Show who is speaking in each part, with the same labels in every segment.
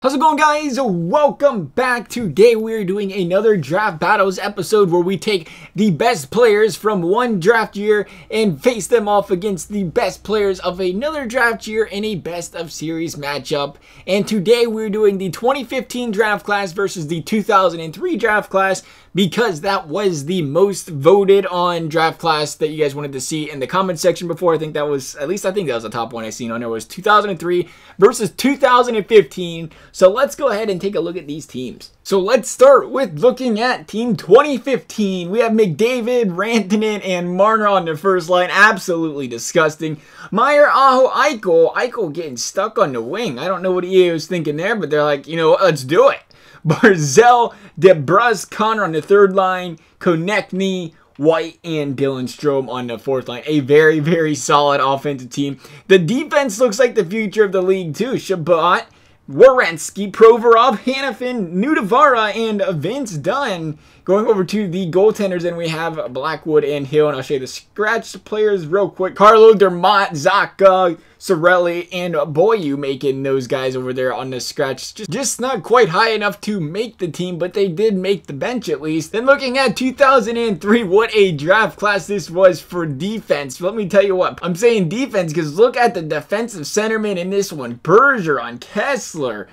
Speaker 1: How's it going, guys? Welcome back. Today we're doing another Draft Battles episode where we take the best players from one draft year and face them off against the best players of another draft year in a best of series matchup. And today we're doing the 2015 draft class versus the 2003 draft class, because that was the most voted on draft class that you guys wanted to see in the comment section before. I think that was the top one I seen on there was 2003 versus 2015. So let's go ahead and take a look at these teams. So let's start with looking at team 2015. We have McDavid, Rantanen, and Marner on the first line. Absolutely disgusting. Meyer, Aho, Eichel. Eichel getting stuck on the wing. I don't know what he was thinking there, but they're like, you know what, let's do it. Barzal, DeBrus, Connor on the third line, Konechny, White, and Dylan Strome on the fourth line. A very, very solid offensive team. The defense looks like the future of the league too. Shabbat, Werenski, Provorov, Hanifin, Nudavara, and Vince Dunn. Going over to the goaltenders, and we have Blackwood and Hill, and I'll show you the scratched players real quick. Carlo, Dermott, Zaka, Sorelli, and Boyu making those guys over there on the scratch. Just not quite high enough to make the team, but they did make the bench at least. Then looking at 2003, what a draft class this was for defense. Let me tell you what, I'm saying defense because look at the defensive centerman in this one. Bergeron, Kessler,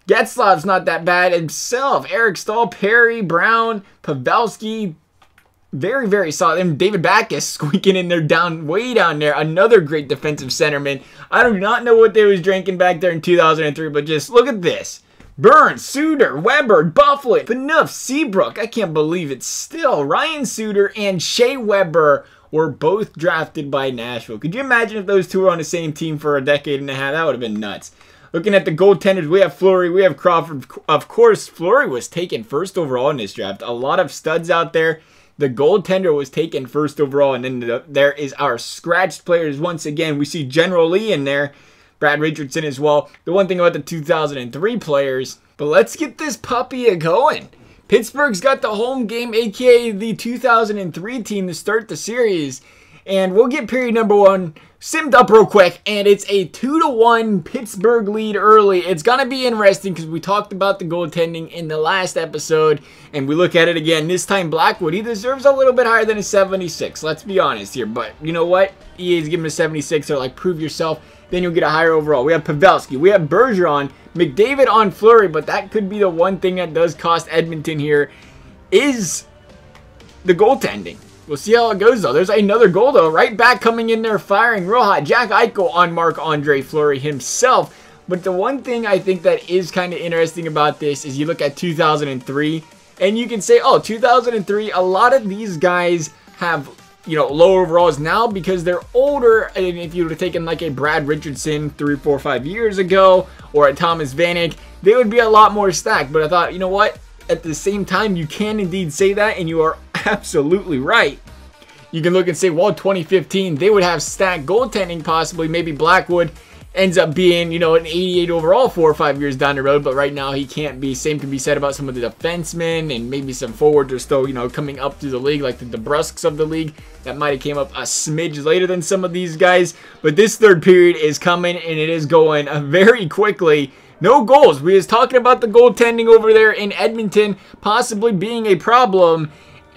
Speaker 1: Getzlaf's not that bad himself. Eric Stahl, Perry, Brown, Pavelski, very, very solid. And David Backus squeaking in there way down there. Another great defensive centerman. I do not know what they was drinking back there in 2003, but just look at this. Burns, Suter, Weber, Buffalo, Phaneuf, Seabrook. I can't believe it still. Ryan Suter and Shea Weber were both drafted by Nashville. Could you imagine if those two were on the same team for a decade and a half? That would have been nuts. Looking at the goaltenders, we have Fleury, we have Crawford. Of course, Fleury was taken first overall in this draft. A lot of studs out there. The goaltender was taken first overall, and then there is our scratched players. Once again, we see General Lee in there, Brad Richardson as well. The one thing about the 2003 players, but let's get this puppy going. Pittsburgh's got the home game, aka the 2003 team, to start the series. And we'll get period number one simmed up real quick, and it's a 2-1 Pittsburgh lead early. It's going to be interesting because we talked about the goaltending in the last episode, and we look at it again. This time, Blackwood, he deserves a little bit higher than a 76. Let's be honest here, but you know what? EA's giving him a 76, so like prove yourself, then you'll get a higher overall. We have Pavelski, we have Bergeron, McDavid on Fleury, but that could be the one thing that does cost Edmonton here is the goaltending. We'll see how it goes, though. There's another goal, though. Right back coming in there, firing real hot. Jack Eichel on Marc-Andre Fleury himself. But the one thing I think that is kind of interesting about this is you look at 2003, and you can say, oh, 2003, a lot of these guys have, you know, low overalls now because they're older. And if you would have taken like a Brad Richardson 3, 4, 5 years ago, or a Thomas Vanek, they would be a lot more stacked. But I thought, you know what? At the same time, you can indeed say that, and you are absolutely right. You can look and say, well, 2015, they would have stacked goaltending possibly. Maybe Blackwood ends up being, you know, an 88 overall 4 or 5 years down the road, but right now he can't be. Same can be said about some of the defensemen, and maybe some forwards are still, you know, coming up through the league, like the DeBrusks of the league. That might have came up a smidge later than some of these guys, but this third period is coming, and it is going very quickly. No goals. We was talking about the goaltending over there in Edmonton possibly being a problem,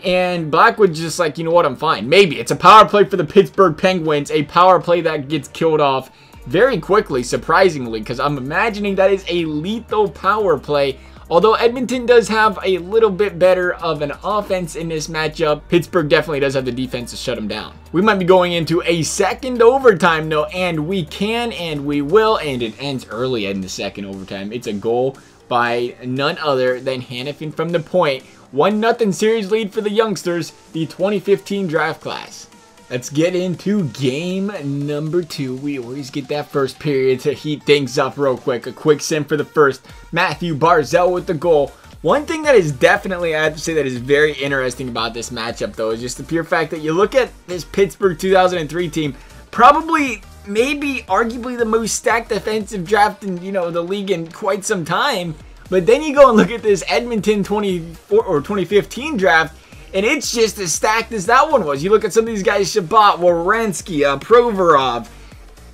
Speaker 1: and Blackwood's just like, you know what, I'm fine. Maybe it's a power play for the Pittsburgh Penguins, a power play that gets killed off very quickly, surprisingly, because I'm imagining that is a lethal power play. Although Edmonton does have a little bit better of an offense in this matchup, Pittsburgh definitely does have the defense to shut them down. We might be going into a second overtime though, and we can and we will, and it ends early in the second overtime. It's a goal by none other than Hanifin from the point. 1-0 series lead for the youngsters, the 2015 draft class. Let's get into game number 2. We always get that first period to heat things up real quick. A quick sim for the first. Matthew Barzal with the goal. One thing that is definitely, I have to say, that is very interesting about this matchup, though, is just the pure fact that you look at this Pittsburgh 2003 team, probably, maybe, arguably the most stacked defensive draft in, you know, the league in quite some time. But then you go and look at this Edmonton 2015 draft, and it's just as stacked as that one was. You look at some of these guys, Shabbat, Werenski, Provorov.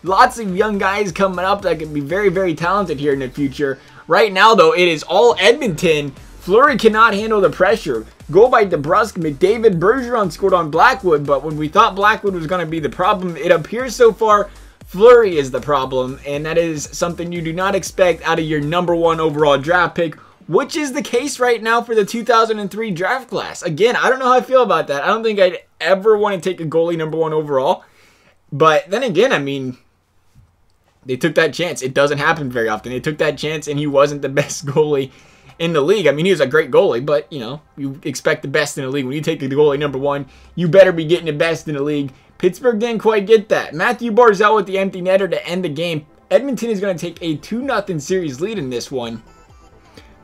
Speaker 1: Lots of young guys coming up that could be very, very talented here in the future. Right now, though, it is all Edmonton. Fleury cannot handle the pressure. Goal by DeBrusk. McDavid, Bergeron scored on Blackwood, but when we thought Blackwood was going to be the problem, it appears so far Fleury is the problem, and that is something you do not expect out of your #1 overall draft pick, which is the case right now for the 2003 draft class. Again, I don't know how I feel about that. I don't think I'd ever want to take a goalie #1 overall, but then again, I mean, they took that chance. It doesn't happen very often. They took that chance, and he wasn't the best goalie in the league. I mean, he was a great goalie, but, you know, you expect the best in the league. When you take the goalie #1, you better be getting the best in the league. Pittsburgh didn't quite get that. Matthew Barzal with the empty netter to end the game. Edmonton is going to take a 2-0 series lead in this one.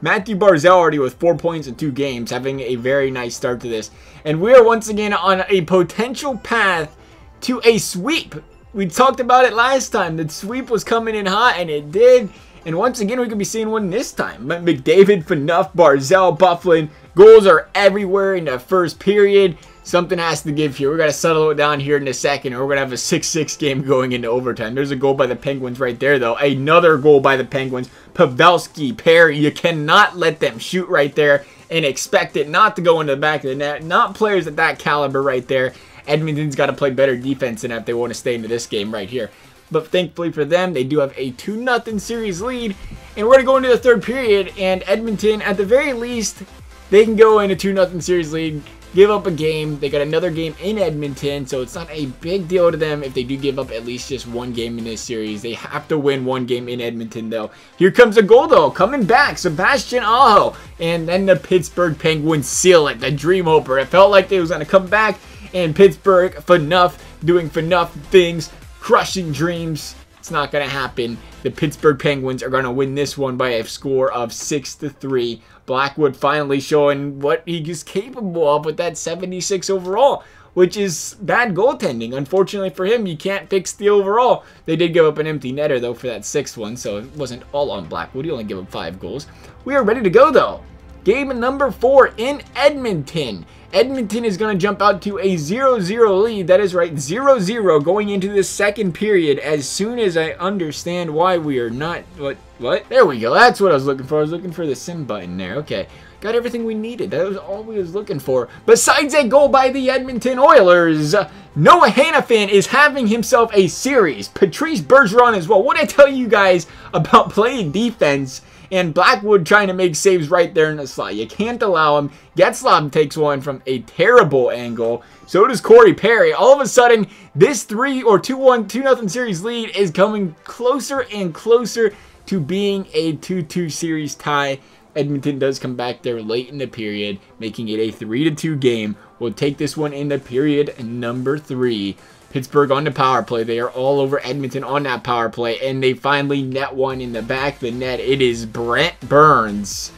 Speaker 1: Matthew Barzal already with 4 points in 2 games, having a very nice start to this. And we are once again on a potential path to a sweep. We talked about it last time. The sweep was coming in hot, and it did. And once again, we could be seeing one this time. McDavid, Phaneuf, Barzal, Byfuglien. Goals are everywhere in the first period. Something has to give here. We're going to settle it down here in a second, or we're going to have a 6-6 game going into overtime. There's a goal by the Penguins right there, though. Another goal by the Penguins. Pavelski, Perry, you cannot let them shoot right there and expect it not to go into the back of the net. Not players at that caliber right there. Edmonton's got to play better defense than that if they want to stay into this game right here. But thankfully for them, they do have a 2-0 series lead. And we're going to go into the third period, and Edmonton, at the very least, they can go into 2-0 series lead, give up a game. They got another game in Edmonton, so it's not a big deal to them if they do give up at least just one game in this series. They have to win one game in Edmonton, though. Here comes a goal, though, coming back. Sebastian Aho. And then the Pittsburgh Penguins seal it, the dream hoper. It felt like they was going to come back, and Pittsburgh, Phaneuf, doing Phaneuf things, crushing dreams. It's not going to happen. The Pittsburgh Penguins are going to win this one by a score of 6-3. Blackwood finally showing what he is capable of with that 76 overall, which is bad goaltending. Unfortunately for him, you can't fix the overall. They did give up an empty netter, though, for that 6th one, so it wasn't all on Blackwood. He only gave up 5 goals. We are ready to go, though. Game number 4 in Edmonton. Edmonton is going to jump out to a 0-0 lead. That is right, 0-0 going into the second period as soon as I understand why we are not... What? There we go. That's what I was looking for. I was looking for the sim button there. Okay. Got everything we needed. That was all we was looking for. Besides a goal by the Edmonton Oilers, Noah Hanifin is having himself a series. Patrice Bergeron as well. What did I tell you guys about playing defense? And Blackwood trying to make saves right there in the slot. You can't allow him. Getzlaf takes one from a terrible angle. So does Corey Perry. All of a sudden, this 2-0 series lead is coming closer and closer to being a 2-2 series tie. Edmonton does come back there late in the period, making it a 3-2 game. We'll take this one in the period number 3. Pittsburgh on the power play. They are all over Edmonton on that power play, and they finally net one in the back of the net. It is Brent Burns.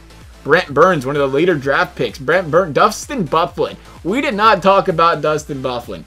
Speaker 1: Brent Burns, one of the later draft picks. Brent Burns, Dustin Byfuglien. We did not talk about Dustin Byfuglien.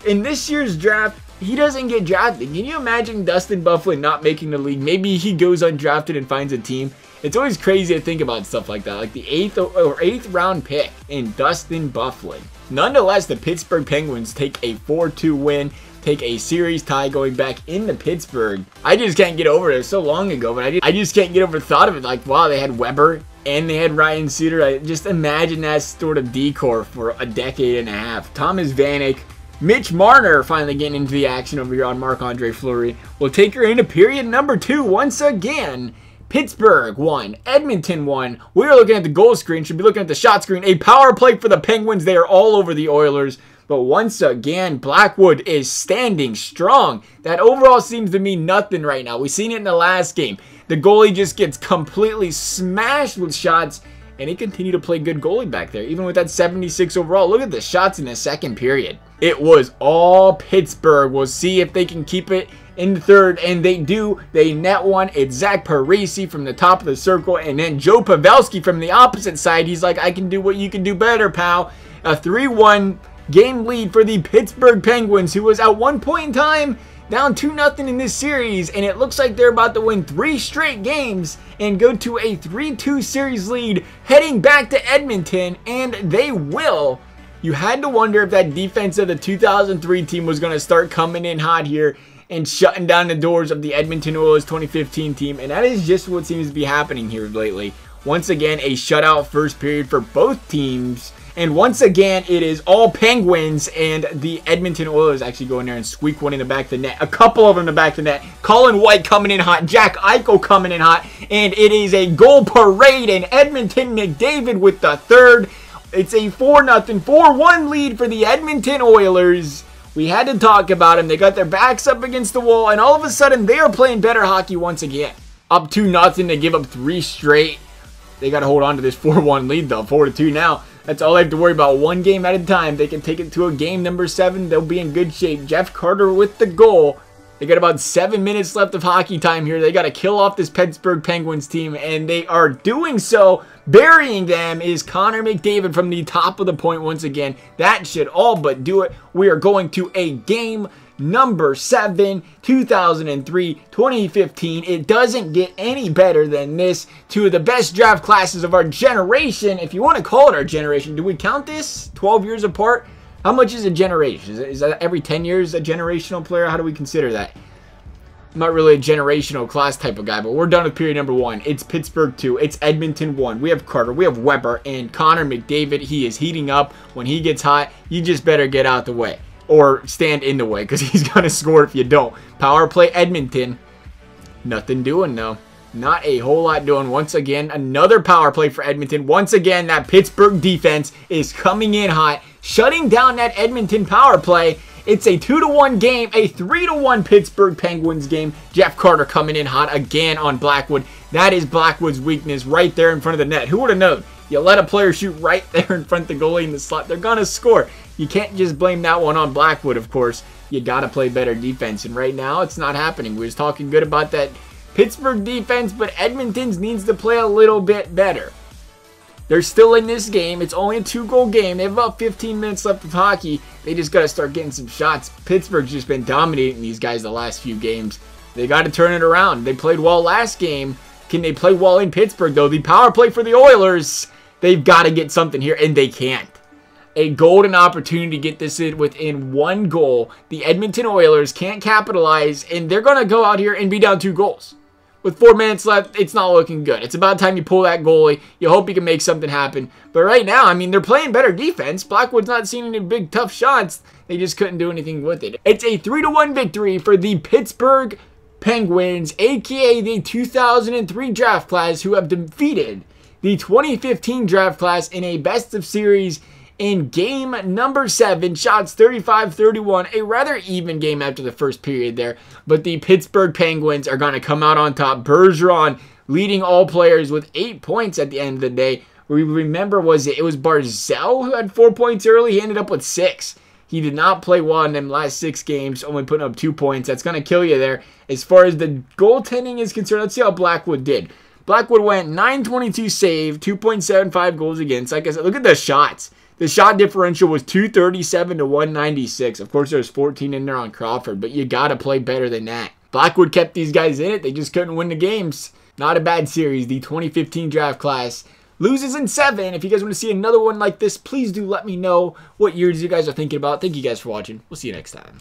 Speaker 1: In this year's draft, he doesn't get drafted. Can you imagine Dustin Byfuglien not making the league? Maybe he goes undrafted and finds a team. It's always crazy to think about stuff like that, like the 8th round pick in Dustin Byfuglien. Nonetheless, the Pittsburgh Penguins take a 4-2 win, take a series tie going back into Pittsburgh. I just can't get over it. It was so long ago, but I just can't get over the thought of it. Like, wow, they had Weber and they had Ryan Suter. I just imagine that sort of decor for a decade and a half. Thomas Vanek, Mitch Marner finally getting into the action over here on Marc-Andre Fleury. We'll take her into period number 2 once again. Pittsburgh won. Edmonton won. We're looking at the goal screen. Should be looking at the shot screen. A power play for the Penguins. They are all over the Oilers. But once again, Blackwood is standing strong. That overall seems to mean nothing right now. We've seen it in the last game. The goalie just gets completely smashed with shots. And he continued to play good goalie back there. Even with that 76 overall. Look at the shots in the second period. It was all Pittsburgh. We'll see if they can keep it in the third, and they do. They net one. It's Zach Parise from the top of the circle, and then Joe Pavelski from the opposite side. He's like, I can do what you can do better, pal. A 3-1 game lead for the Pittsburgh Penguins, who was at one point in time down 2-0 in this series, and it looks like they're about to win 3 straight games and go to a 3-2 series lead, heading back to Edmonton, and they will. You had to wonder if that defense of the 2003 team was going to start coming in hot here. and shutting down the doors of the Edmonton Oilers 2015 team. And that is just what seems to be happening here lately. Once again, a shutout first period for both teams. And once again, it is all Penguins, and the Edmonton Oilers actually go in there and squeak one in the back of the net. A couple of them in the back of the net. Colin White coming in hot. Jack Eichel coming in hot. And it is a goal parade, and Edmonton McDavid with the third. It's a 4-0, 4-1 lead for the Edmonton Oilers. We had to talk about them. They got their backs up against the wall, and all of a sudden, they are playing better hockey once again. Up 2-0 to give up 3 straight. They got to hold on to this 4-1 lead, though. 4-2 now. That's all they have to worry about. One game at a time. They can take it to a game number 7. They'll be in good shape. Jeff Carter with the goal. They got about 7 minutes left of hockey time here. They got to kill off this Pittsburgh Penguins team, and they are doing so. Burying them is Connor McDavid from the top of the point once again. That should all but do it. We are going to a game number 7, 2003-2015. It doesn't get any better than this. 2 of the best draft classes of our generation, if you want to call it our generation. Do we count this 12 years apart? How much is a generation? Is that every 10 years a generational player? How do we consider that? I'm not really a generational class type of guy, but we're done with period number 1. It's Pittsburgh 2. It's Edmonton 1. We have Carter. We have Weber. And Connor McDavid, he is heating up. When he gets hot, you just better get out the way. Or stand in the way, because he's going to score if you don't. Power play Edmonton. Nothing doing, though. Not a whole lot doing. Once again, another power play for Edmonton. Once again, that Pittsburgh defense is coming in hot, shutting down that Edmonton power play. It's a 2-1 game, a 3-1 Pittsburgh Penguins game. Jeff Carter coming in hot again on Blackwood. That is Blackwood's weakness right there in front of the net. Who would have known? You let a player shoot right there in front of the goalie in the slot, they're going to score. You can't just blame that one on Blackwood, of course. You got to play better defense, and right now it's not happening. We was talking good about that Pittsburgh defense, but Edmonton's needs to play a little bit better. They're still in this game. It's only a 2-goal game. They have about 15 minutes left of hockey. They just got to start getting some shots. Pittsburgh's just been dominating these guys the last few games. They got to turn it around. They played well last game. Can they play well in Pittsburgh, though? The power play for the Oilers, they've got to get something here, and they can't. A golden opportunity to get this in within 1 goal. The Edmonton Oilers can't capitalize, and they're going to go out here and be down 2 goals. With 4 minutes left, it's not looking good. It's about time you pull that goalie. You hope you can make something happen. But right now, I mean, they're playing better defense. Blackwood's not seeing any big, tough shots. They just couldn't do anything with it. It's a 3-1 victory for the Pittsburgh Penguins, a.k.a. the 2003 draft class, who have defeated the 2015 draft class in a best of series in game number 7, shots 35-31, a rather even game after the first period there, but the Pittsburgh Penguins are going to come out on top. Bergeron leading all players with 8 points at the end of the day. We remember, it was Barzal who had 4 points early. He ended up with 6. He did not play well in them last 6 games, only putting up 2 points. That's going to kill you there. As far as the goaltending is concerned, let's see how Blackwood did. Blackwood went .922 save, 2.75 goals against. Like I said, look at the shots. The shot differential was 237 to 196. Of course, there's 14 in there on Crawford, but you got to play better than that. Blackwood kept these guys in it. They just couldn't win the games. Not a bad series. The 2015 draft class loses in 7. If you guys want to see another one like this, please do let me know what years you guys are thinking about. Thank you guys for watching. We'll see you next time.